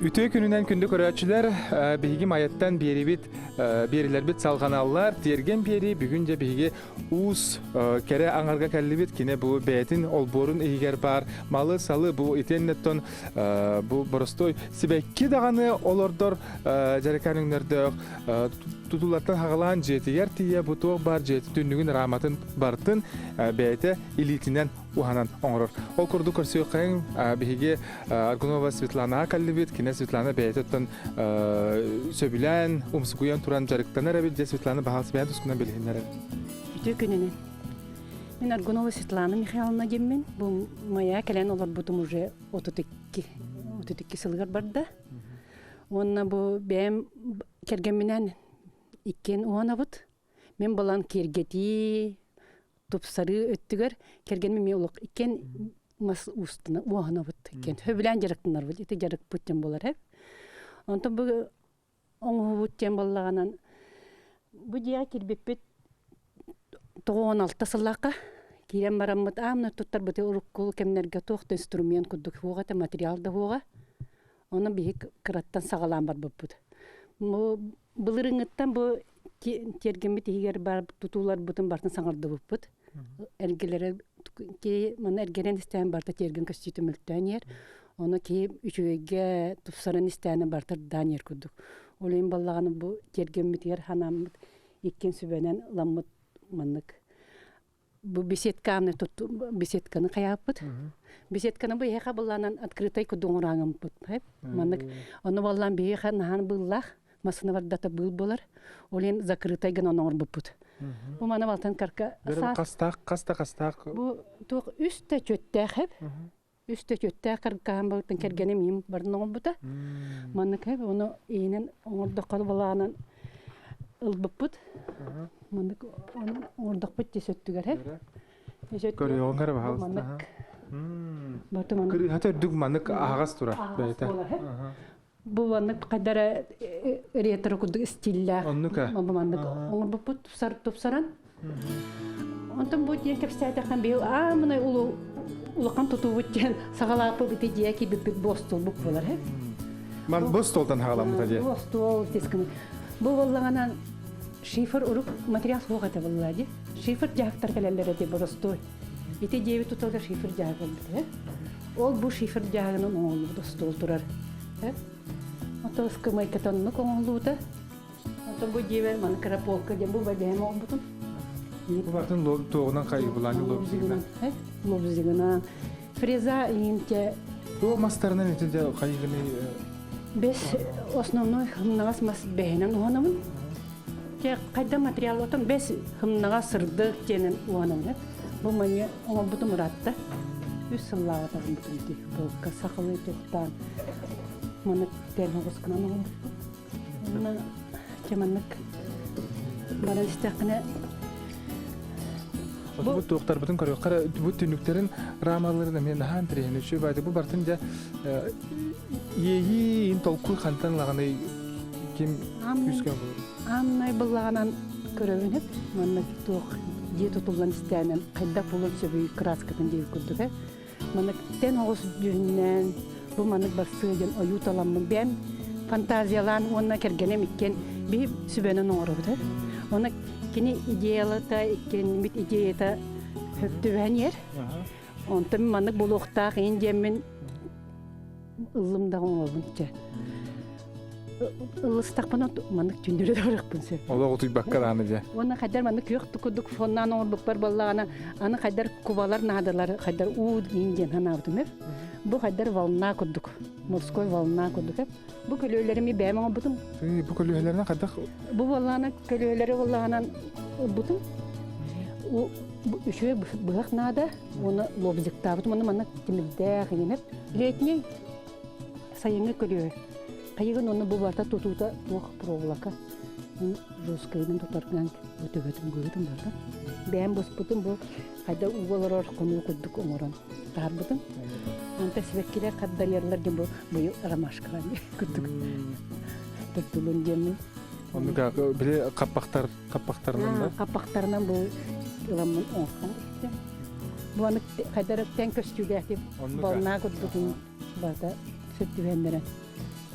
Ütü gününden kündü körәçülər bihigi mayattan beriler bit salğanallar tergen beri bugünce bihigi us kere angarga kellibit kine bu betin olborun iger bar malı salı bu itennetton bu borostoy sibekki dağını olordor jarekanыңнарды tutulattan hagalan jetiger tiye bu toq bar jeti tünnügün rahmatın bartın beyte ilitinden uhanan oңорор. Ол курду көрсөкәң биһиге Аргунова Светлана каллибит, кине Светлана бәйтәттән сөбилән, умсугуян туран жарыктан рәбит, Светлана бахас бәйт үскүнән белһиннәр. Бүтү күнүнен. Мен Аргунова Светлана Михайловна деммен. Бу моя келен олар бутум уже 32 сылгар барда. Онна бу бәм кергән менән иккен уанабыт. Мен балан кергети тупсары өттүгөр керген мен улук иккен мас устуна уахана бут иккен хөбүлән жарыктынар бут ите жарык буттен болар хеп онтон бу оңу буттен боллаганан бу дия кирбеппет 96 сыллакка кирен бараммыт амна туттар бут уруккул кемнерге тохт инструмент кудук хугата материал да хуга оны бик кыраттан сагалам бар бут бу былырыңыттан бу тергемит егер бар тутулар бутун бартын саңарды буппут эргелере ки мана эргерен истен барта терген костюмөлтөнер оны ки үчүгө тупсарын истен барта данер кудук олен баллаганы бу тергемит егер ханам иккен сүбенен ламмыт маннык бу беседканы туту беседканы каяппыт беседканы бу яка булланан открытой кудуңрагым бут маннык оны баллан бие хан буллах масына бардата был болар. Олен закрытай гына оңор бупут. Бу мана балтан карка кастак. Бу ток үстө чөттө хеп. Үстө чөттө каркан балтан кергене мим бардын оңор бута. Мана кеп оны ийнен оңордо калып баланан ылбыппыт. Мана оны оңордо бут десөттүгөр хеп. Көрө оңгар баалыста. Бартыман. Көрө хатер дуг манык агас тура бейте. Бу ваннык кадара ретро куду стилля. Оннука. Мамандык. Оңор бупут тупсаран. Онтон бу ден кепсәтә һәм бил мына улакан тутубуттен сагалапы бите дияки бит бостол бук булар һә. Ман бостолдан хагаламда дия. Бостол дискин. Бу валлаганан шифр урук материал хугата буллади. Шифр жактар келелер де бостол. Бите дебит тутуда шифр жагын бит. Ол бу шифр жагынын оңол бостол турар. Һә. Отос кымай катанны коңлууда. Ото бу дивер ман краполка де бу бадема обутун. Бу бартын тоғынан кайы буланы лобзигина. Лобзигина. Фреза инте. Бу мастарынан итинде кайыгыны Без основной хымнагас мас бехенен уанамын. Те кайда материал отон без хымнага сырды тенен уанамын. Бу мане обутун muratта. Үс сыллага тагын бутун ди. Полка сакылы тоттан. Маннык термогус кына ногу. Мына кеманнык баран истакына. Бу тоқтар бутун көрөккара бу түнүктерин рамаларына мен хан трени чөй байды бу бартынжа ии ин толку хантанлаганы ким үскөн болор. Амнай буллаганан көрөбүнүп, маннык ток же тутулган истенен кайда булын сөбүй краскатын дейт күрдүк. Маннык тен огус жүннен бу манык басыгын оюталамын бен фантазиялан онна кергенем иккен би сүбөнөн оңорубут. Оны кини идеялата иккен бит идеята хөптүбәнер. Онтым манык булуктак индемен ылымда оңолунча. Ылыстакпын манык түндүрө дөрөкпүн сеп. Ола отуй баккараны же. Оны кадар манык юкту кудук фоннан оңорбуктар баллагана аны кадар кубалар надалар кадар уу инден ханабытым. Бу кадар волна кудук. Морской волна кудук. Бу көлөлөрүм бәмө бутум. Бу көлөлөрүнө кадак. Бу волланы көлөлөрү воллаганан бутум. Үшө быгак нада, оны лобзиктаа бутум, аны мана тимидде гынеп, летний сайыңы көлөө. Кайгын оны бу барта тутута тох проволока. Жускайдын тутарган өтөгөтүм көрдүм барда. Бәм боспутум бу кайда уголор кону кудук оңорон. Тарбытым. Онта себеккилер каддариялар дем бу ромашкалар кудук. Туттулун дем. Onu bile kapaklarından da. Kapaklarından bu yılanın olsun işte. Bu anı kadar ten köstüyle yapıp balına kutluğun bada sütü venderen.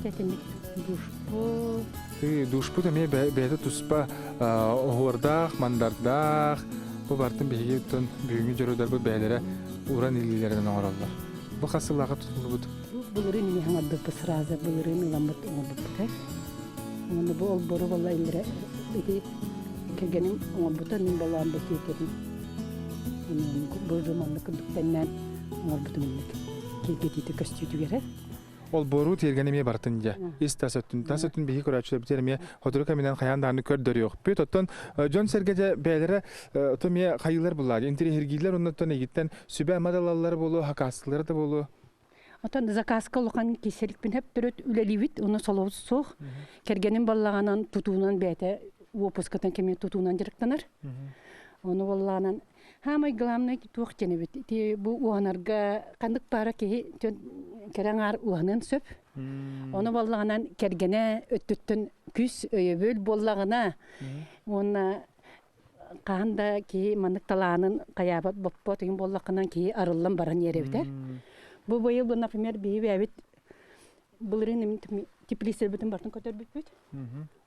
Тетенник душпу. Ты душпу теме бәйті туспа оғырдақ, мандардақ, бұл бартын бейге үттін бүйіңі жүрудер бұл бәйлері уран илилерден оңыралдар. Бұл қасылаға тұтылы бұд? Бұлырын не хаңады бұл сраза, бұлырын ұламыд оңырды бұд. Оны бұл олбору бала илері беті кегенім оңырбұта мен балам бұд етедім. Бұл жуманны күндіктеннен оңырбұты мүлік. Кегетейті көстүйті керек. Ол бору тергенеме бартын же. Ис тасөттүн бейгі көрәтшілер бітерме хотыры каминан қаяндарны көрдөрі yok. Büyüt оттон Жон Сергеже бәйлері отоме қайылар бұлар. Интерьергейлер оннаттон егіттен сүбә мадалалары болу, хакастылары да болу. Отон заказка олған кеселікпен хеп түрөт үлелевит, оны солауыз соқ. Кергенін баллағанан тұтуынан бәйті опускатан кеме тұтуынан жырықтанар. Оны баллағанан хамай главный туох женебит. Бу уанарга кандык пара ки кераңар уанын сөп. Оны баллаганан кергене өттүттүн күс өйөбөл боллагына. Оны канда ки мандык талаанын каябат боппо деген боллакынан ки арыллан баран еребитер. Бу быйыл бу, например, бейбит былырын теплисер бүтүн бартын көтөрбүт бүт.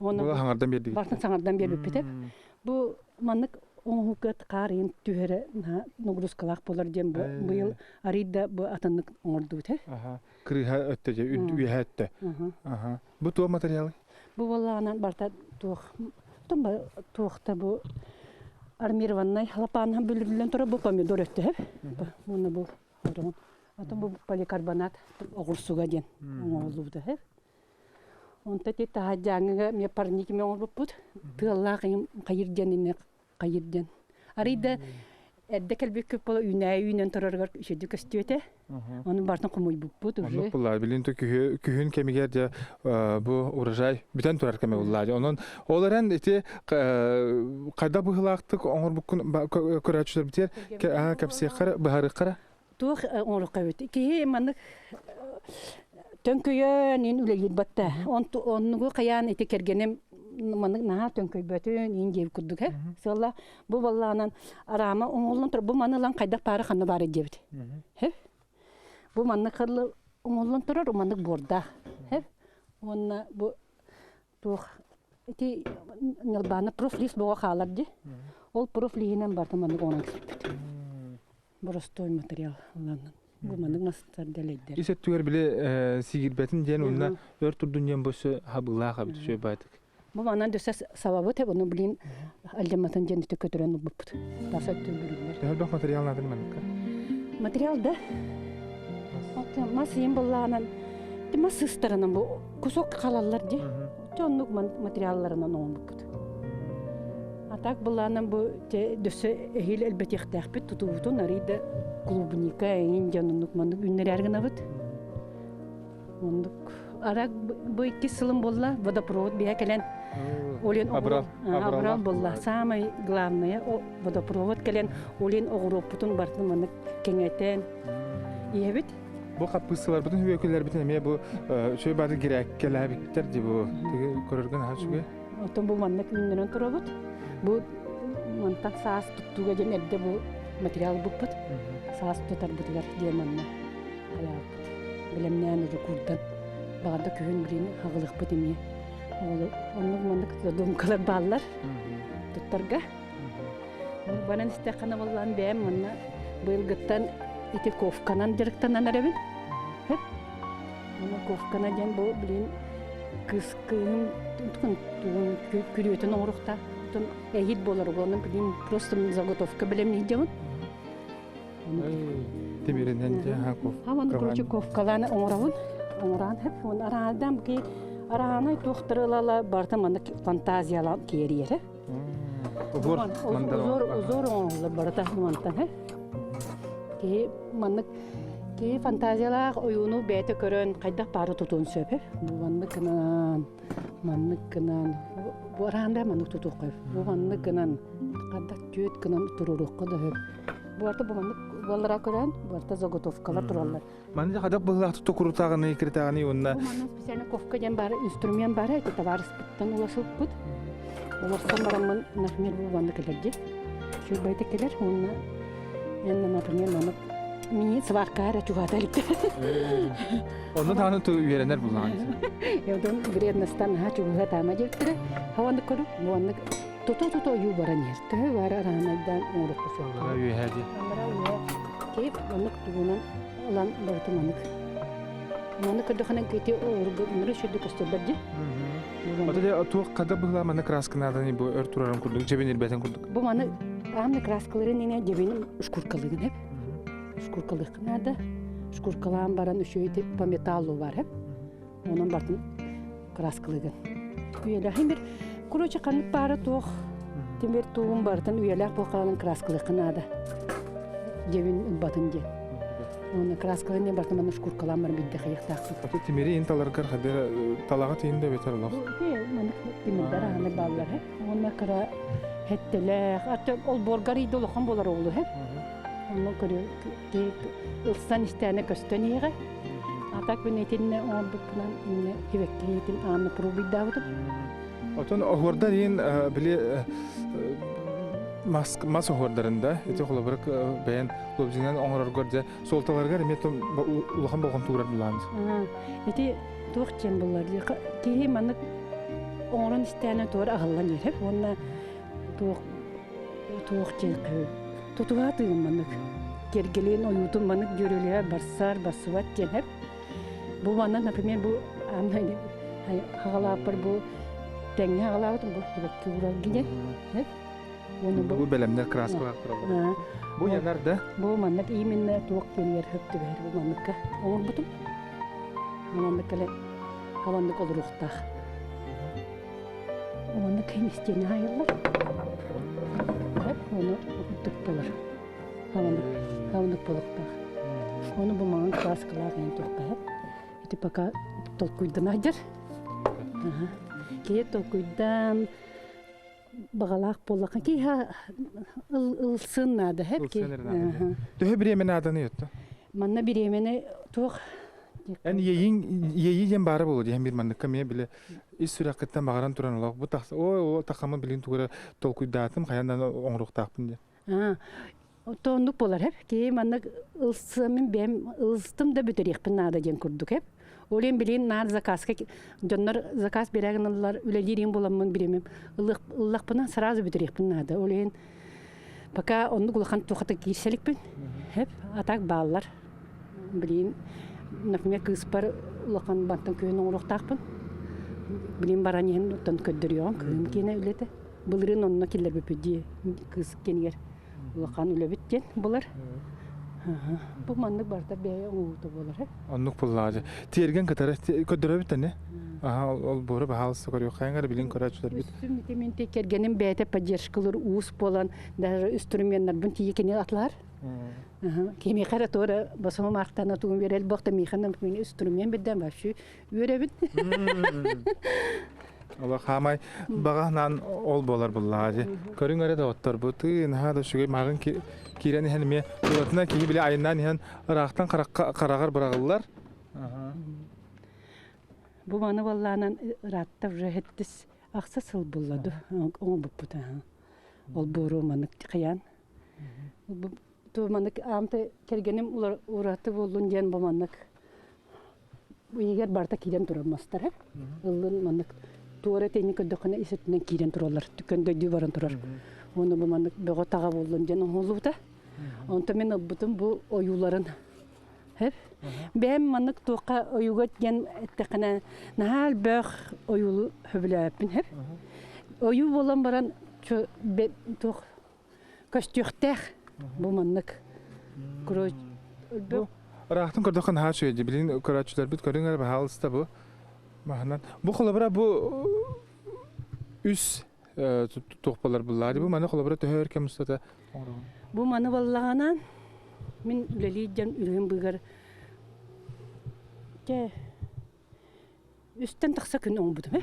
Оны хаңардан берди. Бартын саңардан бербүт бүт. Бу мандык оңукат карын түһөрө ногрузкалак болар дем быйыл арыйда бу атаннык оңорду те. Кырыха өттөжө үйе өттө. Бу туо материалы? Бу баллаганан барта туох. Томба туохта бу армированный халапанан бөлүрүлөн тура бу помидор өттө. Муну бу орон. Атом бу поликарбонат огурсуга ден оңолубду he. Онта те тахажаңга ме парники ме оңолбут. Тыллак кайырденине кайырден. Арыйда эддекел көп бола үйнен тураргар шеди көстөтө. Анын бартын кумуй буппут уже. Анын булар билин то күһүн кемигер же бу урожай бүтөн турар кеме булар. Онун оларан эти кайда быхылактык оңор букун көрөчүлөр битер. Капсекара бахарыкара. Тух оңорукка бит. Ки маны төнкөйөн ин үлегит батта. Оннугу каян эти кергенем маны наха төнкөй бөтөн ин жеп курдук he. Солла бу балланан арама оңолун тур бу манылан кайда пары ханы бары жебит. He. Бу маны кылы оңолун турар, маны борда. He. Онна бу тух эти нылбаны профлис бого халар ди. Ол профлинен барды маны онан кип. Простой материал. Бу маны настар делейдер. Исет түгер биле сигирбетин ден онна өр турдун ден босу хабыла хабыт шөй байтык. Бу манан дөсөс сабабы те буну билин алжаматын женди көтөрөн буппут. Таса төбүрлөр. Хәлбәк материал надыр маныкка. Материал да. Аты масыйын булланан. Тимас сыстарынан бу кусок калалар ди. Тоннук материалларынан оңбуппут. Атак булланан бу дөсө эхил элбетихтах бит тутубутун арыйда клубника инжанунук мандык үннерергена бит. Ондук арак бу икки сылым болла водопровод бия келен. Олен абрал болла. Самый главное водопровод келен олен огуропутун бартын мандык кеңетен. Ие бит. Бу капысылар бүтүн хөбөкөлөр бүтүн эме бу шөй барды керек келебиттер ди бу. Теге көрөргөн хачуга. Отон бу мандык үннөрөн турабыт. Бу мантак саас туттуга жен эдде бу материал буппут. Саас тутар бутулар деманна. Алаапыт. Билемнен уже курдан. Багада көһүн билин хагылык бут эме. Оннук мандык домкалар баллар. Туттарга. Банан истекана боллан бем манна быйылгыттан ити ковканан директанан арабин. Хеп. Мана ковкана жен бу билин кыскын тун күрөтөн орукта. Тун эхит болор гонун билин просто заготовка билем не делают. Темиренен же хаков. Хаман короче ковкаланы оңоравын. Оңоран хеп он арадан ки араны тохтырылала барта мана фантазиялар кериере. Озор оңорлар барта мантан хеп. Ки мана ки фантазиялар оюну бете көрөн кайда пары тутун сөп. Маннык кынан бу аранда маннык тутук кой. Бу маннык кынан кайда төт кынан турурукка да хөп. Бу арта бу маннык баллара көрөн, бу арта заготовкалар туралар. Манда кадак былак тукурутагыны киртагыны онна. Бу маннык специально ковка ден бар инструмент бар, эти товар спиттан улашып бут. Оларсан барамын, например, бу маннык келди. Şu bayta keler onunla, yani например, manık Мені сваркара чугаталык. Onu da hanı üyelenler bulan. Яудан вредностан ха чуга тама жектре. Хаванды көрүп, буанды тото ю баран ерте бар арамайдан орып кушуга. Üye hadi. Амара уя кейп анык тугунан алан барты манык. Маны кырдыхана кети оргы нуры шөдү көстөрдү. Ата да тук када була мана красканадан bu өр турарын курдук, жебенер бетен курдук. Бу маны амны краскаларын эне жебенин шкуркалыгын хеп. Шкуркалыгынада шкуркалан баран үшөйт по металлу бар хеп. Онун бартын краскалыгын. Уяла хемир короче канып бары тух. Темир тугун бартын уялак бу калан краскалыгынада. Жебин батын же. Оны краскалыгын бартын мана шкуркалан бар бидде кыяктак. Ата тимери инталаргар хадер талага тиинде бетер лох. Маны тимирдер аны баллар хеп. Оны кара хеттелек аты ол боргари долохан болар олу хеп. Onu görüyor ki ılsan isteyene gösteriyor. Atak bir netinle o bıkılan yine hivekliyetin anı probi davdı. Oton ohorda diyen bile mas ohordarında eti olarak beğen lobzinden onar görce soltalarga remetom ulahan bolgan tuğrar bulandı. Eti tuğçen bunlar diye ki manık onun isteyene doğru ağırlan yer hep onunla tuğçen köy. Tutuğatığım manık. Gergeleyin oyudum manık görülüyor, basıvat diyen hep. Bu manık, например, bu anlayın, hağalapır bu, denge hağalapır bu, kıvral gine hep. Bu belemler kraskılar kuralım. Bu yanarda? Bu manık iyi minne tuğuk geliyor hep de ver bu manıkka. Onun butum. Manık öyle havanlık olur uğtaq. O manık hem isteyene hayırlar. Hep onu tık bulur. Havanlık bulukta. Onu bu mağın kraskılar en tuğka hep. İti baka tolkuydan acar. Ki tolkuydan bağalak bulakın ki ha ılsın nadı hep ki. Töhe bir yemene adanı yuttu. Manna bir yemene tuğ. Yani yeyin barı bolu hem bir manlık kamiye bile iş sürakıttan bağıran turan olarak bu taksa o takamı bilin tuğra tolkuydatım kayandan onruq taqpın diye. Tonluk bolar hep ki manna ılsımın benim ılstım da büteriyekpin nada jen kurduk hep. Olen bilin nar zakaska jonlar zakas beraganlar ülelirin bolamın bilemem. Illaqpına sразу büteriyekpin nada. Olen Baka onu kulakhan tuğata girselikpin hep atak bağlar. Bilin например kıspar ulaqan bantan köyün oruq taqpın. Bilin baran yen utan köddürüyon köyüm kene ülete. Bılırın onunla killer böpüdüye kız kenger. Ulaqan üle bitken bular. Bu manlık barda beye oğutu bular hep. Onluk bulladı. Tiergen katara köddürü bitti ne? Aha ol boru bahal sokar yok. Hangar bilin koraçlar bit. Üstüm temin tekergenin beyte pajerşkılır uus bolan da üstürümyenler bun tiyekeni atlar. Kimi kara tora basama marktana tuğum verel bakta mihanam kimi üstürümyen bedden var şu örebin. Allah hamay bagahnan ol bolar bulladı. Körün öyle de ottar bu tığın ha da şu mağın kireni henme turatına ki bile ayından hen raqtan qaraqar bırağıllar. Bu bana vallahi rahatta rahattis aksa sıl bulladı. Onu bu puta. Ol boru manık tıkayan. Tu manık amta kergenim uğratı bulun diyen bu manık. Bu eğer barda kiren duramazlar hep. Ilın manık. Tuğra teknik ödekine isetinden kiren turarlar. Tükende düvaran turar. Onu bu manık beğo tağa bulun diyen onu da. Onta men abutun bu oyuların hep. Ben manık tuğa oyugat gen ettekine nahal bağ oyulu hübülepin hep. Oyu bolan baran tuğ köstükteh bu manık. Kroç. Raqtan kördoqan ha şöyle bilin koraçlar bit körün öyle bahalsta bu. Mahnan. Bu kolabra bu üs toqpalar bullari bu mana kolabra töhörke mustata. Bu mana vallahanan min ülelijen ülüm bıgar. Ke üstten taqsa gün ombudum he.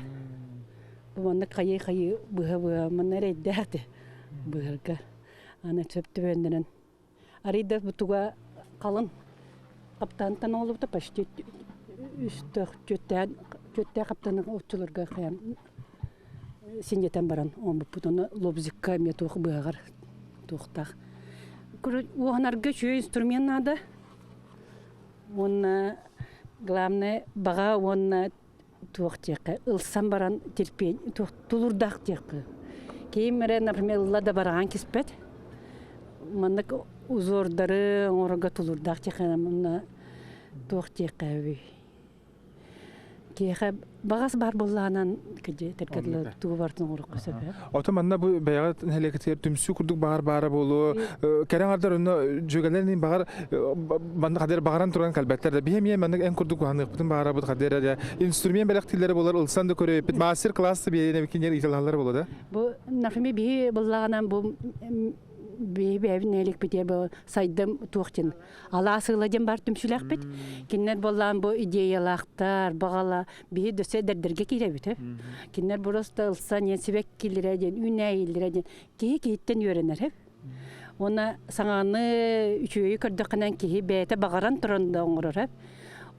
Bu mana kayı bıha mana reddati bıharga. Ana çöptü bendenen. Arida butuga kalın kaptantan olup da paştı üstte kötte kaptanın otçularga kayam. Sinjeten baran ombu putunu lobzikka me tuq bıgar tuqtaq. O hanarga şu instrument nada онна главное бага онна туохтека ылсан баран терпень тулурдак текы. Кеймере, например, лада баран киспет. Маннык узордары орга тулурдак текена мына туохтека. Кеха багас бар болланан кеже теркетле тугартын урукка сөбө. Ото манна бу баягы хелекетер түмсү курдук багар болу. Керен ардар уну жөгөлерин багар манда кадер багаран турган калбеттер бие манна эн курдук ханыктын багара бут кадер инструмент белектилери болар ылсан да көрөп мастер классы биене бикинер италалар болду да. Бу нафими би боллаганан бу бебнелик бите бу сайдым туохтин. Аласыладым бар түмсүләк бит. Киннер боллан бу идеялактар багала би дөсө дердерге киребит. Киннер просто ылсан себек килерден, үнәйлерден киттен йөренер. Она саңаны үчөйү көрдөкөнөн ки бете багаран турында оңорор.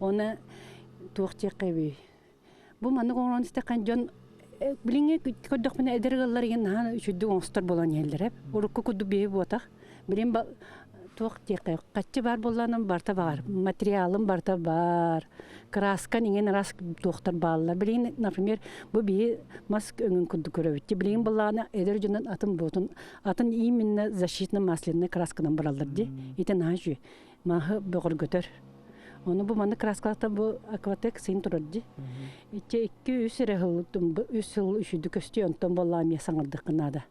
Она туохти кеби. Бу маны гоңрон истекан жон билинге көддөк менен эдергалар ген үчүдү оңстор болон элдер. Урукку куду бе ботак. Билин туохти катчы бар болланын барта бар. Материалым барта бар. Краска неген рас доктор баллар. Билин, например, бу би маск өңүн куду көрөбүт. Билин болланы эдер жонун атын ботун. Атын именно защитный масляный краскадан баралдар ди. Итен хажы. Махы бөгөр көтөр. Оны бу маны краскалата бу акватек син турди. Иче 200 рехылтым, 3 жыл үшүдү көстү онтон боллам я саңырдыкына.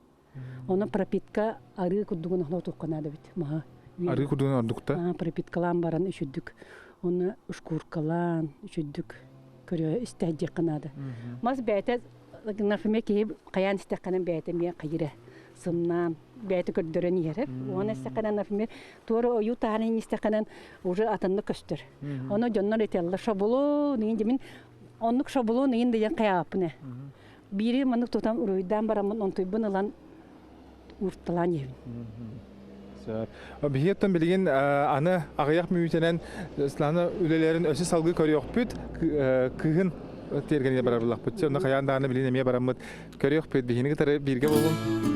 Оны пропитка ары кудугун нотуккана да бит. Маха. Ары кудугун ордукта. Пропиткалан баран үшүдүк. Оны ушкуркалан үшүдүк көрө истәҗиккана да. Мас бәйтә нафмеки каян истәкканын бәйтә мен кайра. Сымнан бәйті көрдөрен еріп. Оны істеқанан, например, туары ойу тағанын істеқанан уже атынны көстір. Оны жоннар етелі шабылу, неге мен онлық шабылу неге деген қаяпыны. Бири манық тұтам үройдан барамын, он тойбын ұлан ұрттылан ебін. Бихеттен білген аны ағаяқ мүйтенен сланы үлелерін өсі салғы көрі өкпүт, кығын тергенге барарлақ бұтсы. Оны қаяндағаны білген еме барамыд көрі өкпүт. Бихені қытары бірге болын.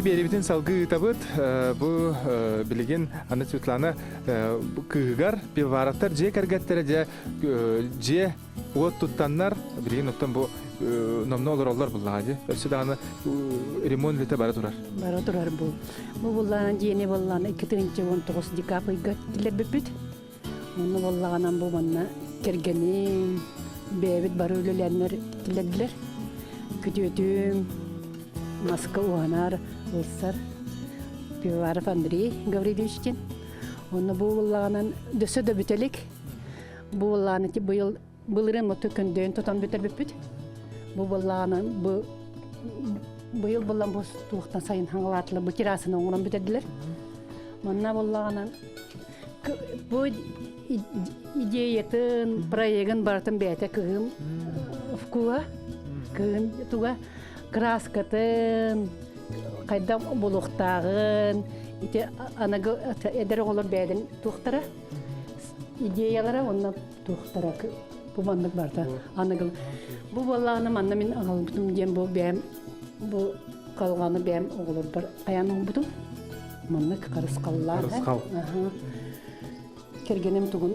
Бери битин салгы табыт бу билеген аны Светлана кыгар пивараттар же кергеттере же вот туттаннар билеген оттан бу номно олор буллагы өсү аны ремонт лете бара турар. Бара турар бу. Бу буллан жени буллан 2-19 декабрга килер бит. Муну буллаганан бу манна кергени бебит бар өлөлөрнөр килердилер. Күтүтүм маска уанар Улсар Пиваров Андрей Гавриловичтин. Он буллаганан дөсө да бүтелик. Буллаганы ки былырын моту көндөн тотан бүтер бит. Бу буллаганан быйыл буллан бу туктан сайын хаңлатлы бу кирасын оңрон бүтердилер. Манна буллаганан бу идеятын проектын бартын бете кыгым вкуа кыгым туга краскатын кайда булуктагын ите анага эдер олор бедин тухтара идеялары онна тухтара бу бандык барда анага бу баланы манна мен алып дем бу бем бу калганы бем оглор бар аяның бутум манна карыскаллар кергенем тугун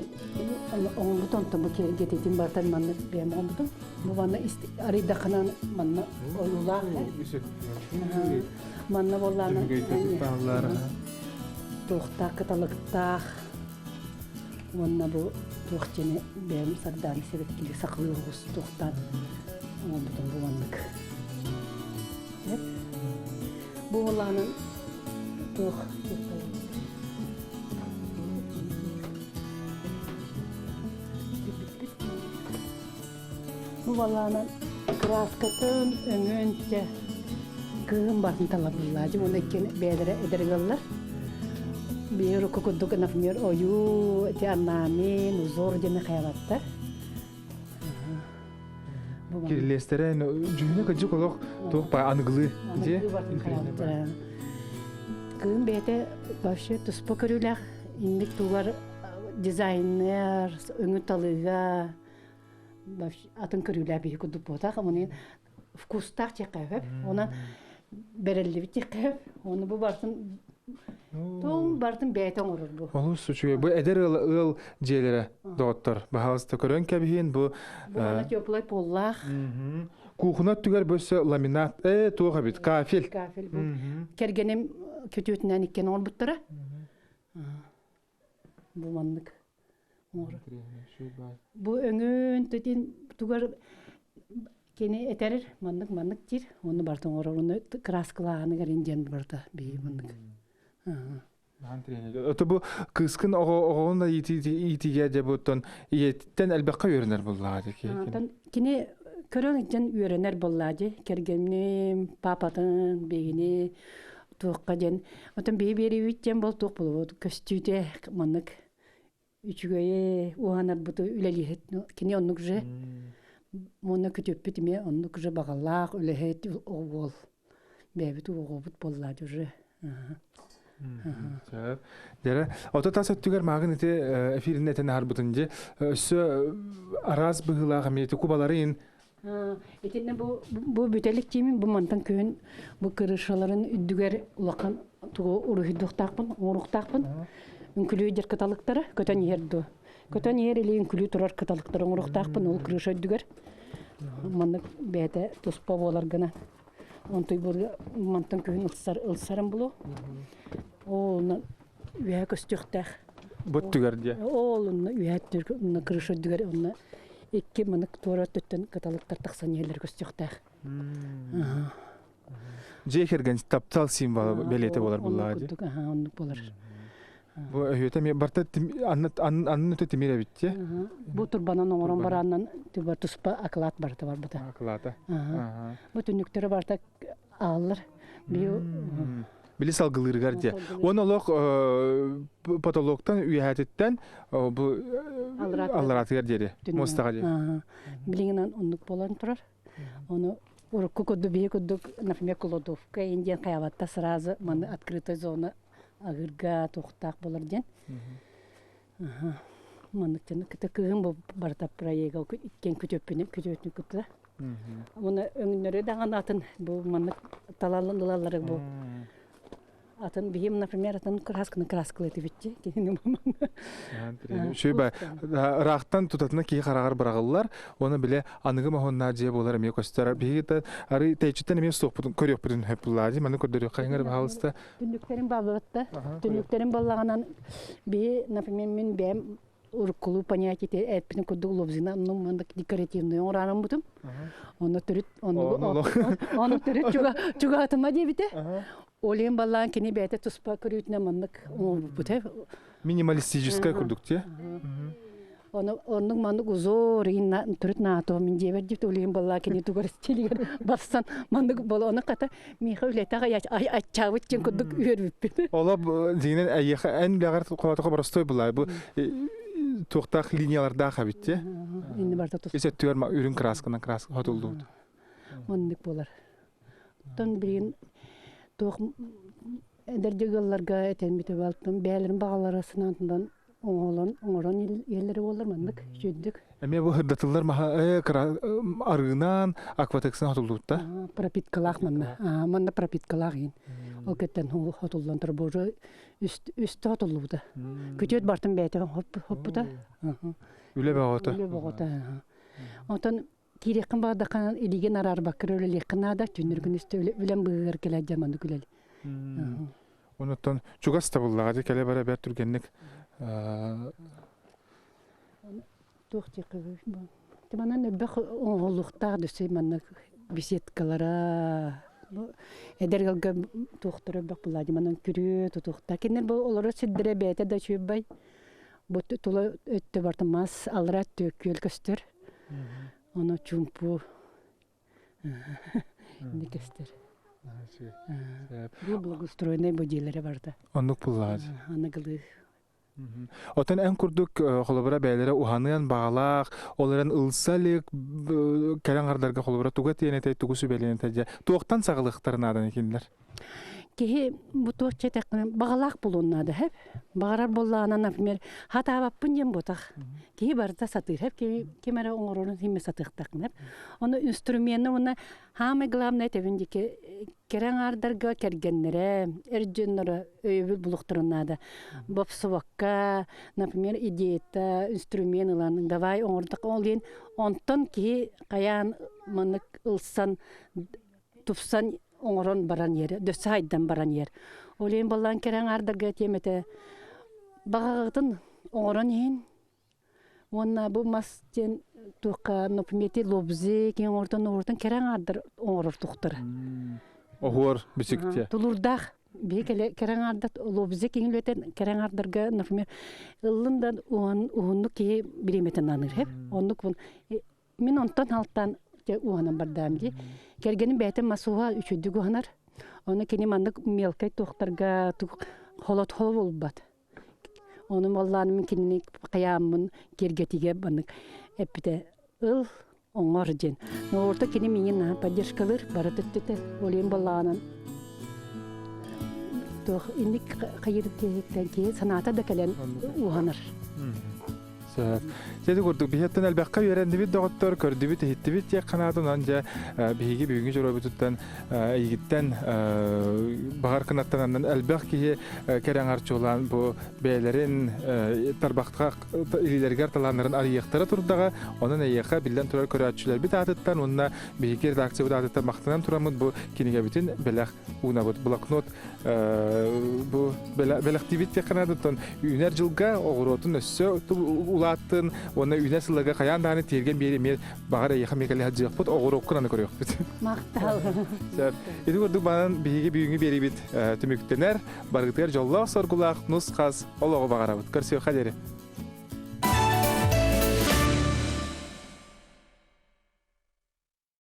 оң бутон бу кететин бартан манна бем оң бутум бу манна арида канан манна оюла манна болланы тухта каталыктах манна бу тухчене бем сардан себеткили саклыгыс тухтан Oğlum bu manlık. Evet. Bu olanın tuh. Bu olanın kraskatın önünce kığın basın talabıllacı. Onu ikkini beydere edergirler. Bir kukuduk nafmir oyu ti annamin zor jeme hayalattar. Kirillestere cühüne kacık olaq toq bay anıglı diye. Kığın beyte başı tuspa körüler. İndik tuğar dizayner, öngü talıga. Atın körüler bir kuduk botak. Onun vkustak çekep. Ona berelli bir çekep. Onu bu barsın Tom bartın beyten olur bu. Olur suçuyor. Bu eder ıl jelere doktor. Bahasta körön kebihin bu. Bu ana yoplay pollak. Kuğuna tüger böyle laminat. Tuğa bit kafil. Kafil bu. Kergenim kötüyütünden ikken orbutlara. Bu manlık. Bu öngün dedin tugar kene eterir manlık dir. Onu bartın onu kraskılağını gerinjen barda bir manlık. Öte bu kıskın oğulun da itige de button iyetten elbette öğrenir bulladı ki. Kine körön için öğrenir bulladı. Kergemnim papatın begini tuğqa jen. Otan beri vitchen bol tuğ bulu köstüde manık. Üçüge uhanar butu ülelihet kine onluk je. Mona kütüpütme onluk je bagallaq ülehet oğul. Bebet oğul but bulladı je. Dere ota tasat tüger magın ete efirinde eten harbutunca ösü araz bıhıla hamiyeti kubaların Etinde bu bütelik kimin bu mantan köyün bu kırışaların üddüger ulakan tuğu uruhidduktakpın, uruqtakpın. Ünkülüyü der katalıkları köten yerdi. Köten yer ile ünkülüyü turar katalıkları uruqtakpın, ol kırışa üddüger. Manlık beyde tospa bolar gana. Ontoy bu mantan köyün ılsarın bulu. Oğluna üye köstüktək. bot tüger diye. Oğluna üye türkü kırışa üddüger. Ona iki manık tuğra tütten katalıklar taksan yerler köstüktək. Jekergen taptal simbol belete bolar bulladı. Onu bolar. Bu öhüte mi barta anın öte timire bitti. Bu turbanan oran barandan tubar tuspa aklat barta var bata. Aklata. Bu tünükleri barta alır. Bir Bili salgılırgar diye. Onu olaq patologdan üyehetetten bu alratıgar dedi. Mostağa dedi. Bilingen onluk bolan turar. Onu urukku kudu bir kudu nafime kulodovka indian kayavatta сразу man открытая зона agırga toxtaq bolar den. Manıkçını kıta kığın bu barta prayega ikken kütöpünü kütü. Bunu öngünleri dağın atın bu manık talalıları bu. Atın bihim например atın kraskılı eti bitçi. Şöyle bak raqtan tutatına ki qaragar bırağıllar. Onu bile anıgı mahonnar diye bolar emi gösterir. Bir de arı tecrüten emi sohbutun körüyor budun hep bulladı. Manı kördürüyor qayıngar bahalısda. Tünlüklerin balıqta. Tünlüklerin balağından bir например мен бем уркулу понятие этпин куду лобзина ну мандак декоративный оранам бутум. Onu türüt çuga atma diye bite. Олен баллан кини бете туспа көрүтне маннык бутэ. Минималистическая курдук те. Onun mandık uzor inna türüt nato min jeber dip олен балла кини тугар стилигер бассан манdık бала onu kata михаил тага ачабыт кен курдук үйөрүп. Ola zinen ayıqa en bağır qolataqa barastoy bulay bu toxtaq liniyalarda xabitte. Indi barda tus. Ese tüyer ma ürün kraskana krask hotuldu. Mandık bolar. Tan birin toq ederjegallarga eten bite baltım bälerin bağlar arasından oğlan yerleri olur mandık jüddük. Eme bu hırdatıllar ma arınan akvateksin hotuldu da. Пропитkalaq manna. Manna пропитkalaq yin. O ketten hotullandır bu üst hotuldu da. Küçük bartım bete hop da. Üle bağota. Üle bağota. Ondan Kirikkin bağda kanan iligen arar bakır öyle liqina da tünürgün üstü ölen bığır kele jamandı küleli. Ondan çugas tabulladı kele beraber türgenlik. Toxti qıvı. Тиманан өббөх оңолуктар дөсөй манна беседкалара. Эдергалга тухтары бак булади манан күрү тутукта. Кинер бу олора сиддире бете да чөббай. Бу тула өттө бартамас алра төкөл көстөр. Оны чумпу. Никестер. Бу благоустроенный бодилери барда. Оннук буллар. Аныгылы. Отан эн курдук холобара бәйләре уханын багалак, оларын ылсалык кәрәңардарга холобара туга тиенете тугусу беленете. Туктан сагылыктарынадан экенлер. Кеһи бу туачта багалак булуннады хеп. Багарар боллана, например, хатабаппын дем ботак. Кеһи барда сатыр хеп, кемере оңорон химе сатыктакнып. Оны инструментны уна хамы главный тевиндике кәрәңардарга кергеннере, эрҗеннәре өйбүл булуктырыннады. Бопсовакка, например, идеята, инструментларын давай оңордак олен, онтон ки каян мынык ылсан тупсан оңорон баран ер, дөсайдан баран ер. Олен баллан кәрәңардарга темете багагытын оңорон ен. Онна бу мастен тука, например, лобзи кен ортон кәрәңардар оңорор туктыр. Охор бисикте. Тулурдах бекеле кәрәңардат лобзи кен летен кәрәңардарга, например, ыллындан уонну ки билеметін аныр хеп. Оннук бун мен онтон алттан уанан бардамди. Кергенин бәтен масуга үчүдү гуанар. Оны кени мандык мелкай тохтарга холот хол болбат. Оны молланы мен кени каямын кергетиге бандык эпите ыл оңор жен. Но орта кени менин поддержкалар баратыттыты олен болланын. Тох инник кайырыктен ки саната да келен уанар. Jadi gördük bihetten elbaqqa öğrendibit doktor kördübit hittibit ya kanadın anca bihigi büyüngü jorobututtan yigitten bahar kanattandan elbaq ki kerengarçı olan bu beylerin tarbaqqa ililerger talanların arıyaqtara turdaga onun ayyaqa bilden turar köratçılar bit atıttan onunla bihigi redaksiya atıttan maqtanan turamız bu kiniga bitin belaq una bloknot bu belaq tibit ya kanadın üner жылга oğrotun össö ulattın ona ünesılga kayan tane tergen beri mer bagara yaxa mekale hajjaqput oğrokkurаны көрөкпүт. Мактал. Сәп. Эди көрдүк банан биги бүгүнгү берибит түмүктенер баргытер жоллак соргулак нускас олого багарабыт. Көрсө кадери.